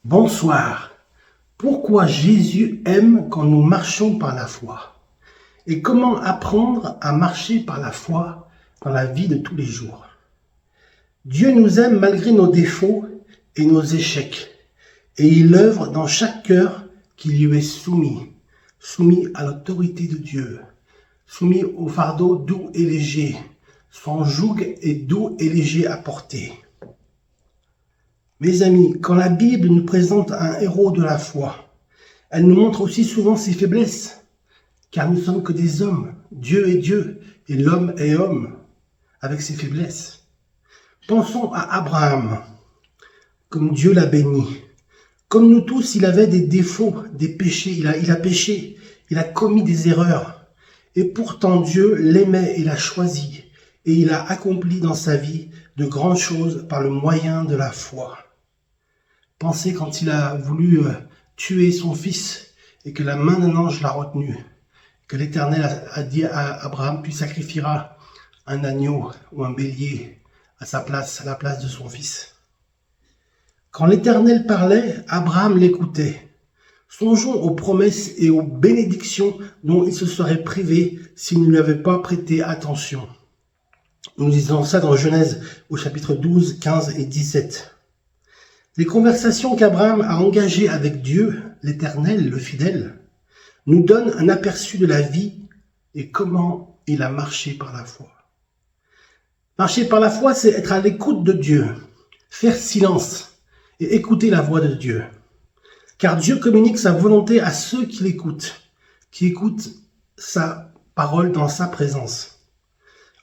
Bonsoir. Pourquoi Jésus aime quand nous marchons par la foi? Et comment apprendre à marcher par la foi dans la vie de tous les jours? Dieu nous aime malgré nos défauts et nos échecs. Et il œuvre dans chaque cœur qui lui est soumis à l'autorité de Dieu, soumis au fardeau doux et léger. Son joug est doux et léger à porter. Mes amis, quand la Bible nous présente un héros de la foi, elle nous montre aussi souvent ses faiblesses, car nous ne sommes que des hommes. Dieu est Dieu et l'homme est homme, avec ses faiblesses. Pensons à Abraham, comme Dieu l'a béni. Comme nous tous, il avait des défauts, des péchés, il a péché, il a commis des erreurs. Et pourtant Dieu l'aimait et l'a choisi, et il a accompli dans sa vie de grandes choses par le moyen de la foi. Pensez quand il a voulu tuer son fils et que la main d'un ange l'a retenu, que l'Éternel a dit à Abraham, puis sacrifiera un agneau ou un bélier à la place de son fils. Quand l'Éternel parlait, Abraham l'écoutait. Songeons aux promesses et aux bénédictions dont il se serait privé s'il ne lui avait pas prêté attention. Nous lisons ça dans Genèse au chapitre 12, 15 et 17. Les conversations qu'Abraham a engagées avec Dieu, l'Éternel, le fidèle, nous donnent un aperçu de la vie et comment il a marché par la foi. Marcher par la foi, c'est être à l'écoute de Dieu, faire silence et écouter la voix de Dieu. Car Dieu communique sa volonté à ceux qui l'écoutent, qui écoutent sa parole dans sa présence.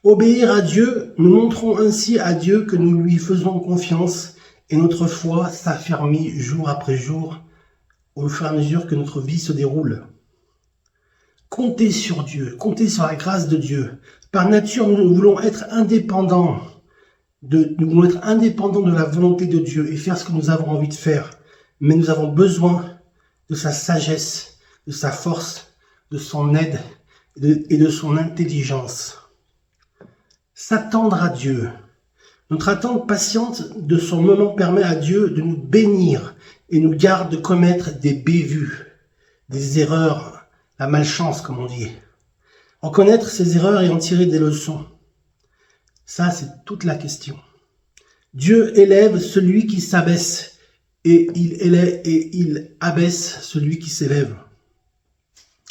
Obéir à Dieu, nous montrons ainsi à Dieu que nous lui faisons confiance et notre foi s'affermit jour après jour au fur et à mesure que notre vie se déroule. Comptez sur Dieu, comptez sur la grâce de Dieu. Par nature, nous voulons être indépendants. Nous voulons être indépendants de la volonté de Dieu et faire ce que nous avons envie de faire. Mais nous avons besoin de sa sagesse, de sa force, de son aide et de son intelligence. S'attendre à Dieu. Notre attente patiente de son moment permet à Dieu de nous bénir et nous garde de commettre des bévues, des erreurs, la malchance comme on dit. En connaître ces erreurs et en tirer des leçons. Ça, c'est toute la question. Dieu élève celui qui s'abaisse et il abaisse celui qui s'élève.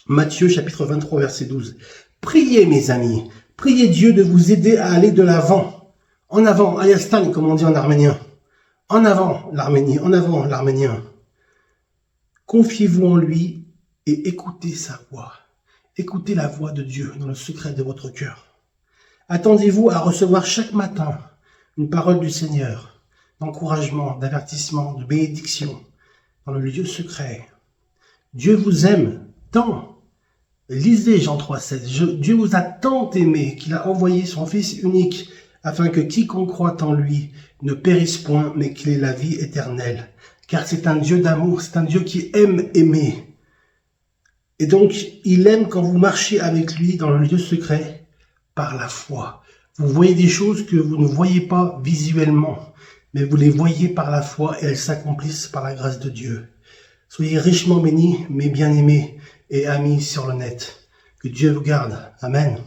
Matthieu chapitre 23 verset 12. Priez mes amis, priez Dieu de vous aider à aller de l'avant. En avant, Ayastan, comme on dit en arménien. En avant l'Arménie, en avant l'arménien. Confiez-vous en lui et écoutez sa voix. Écoutez la voix de Dieu dans le secret de votre cœur. Attendez-vous à recevoir chaque matin une parole du Seigneur, d'encouragement, d'avertissement, de bénédiction dans le lieu secret. Dieu vous aime tant. Lisez Jean 3,16. Dieu vous a tant aimé qu'il a envoyé son Fils unique afin que quiconque croit en lui ne périsse point, mais qu'il ait la vie éternelle. Car c'est un Dieu d'amour, c'est un Dieu qui aime aimer. Et donc, il aime quand vous marchez avec lui dans le lieu secret par la foi. Vous voyez des choses que vous ne voyez pas visuellement, mais vous les voyez par la foi et elles s'accomplissent par la grâce de Dieu. Soyez richement bénis, mes bien-aimés et amis sur le net. Que Dieu vous garde. Amen.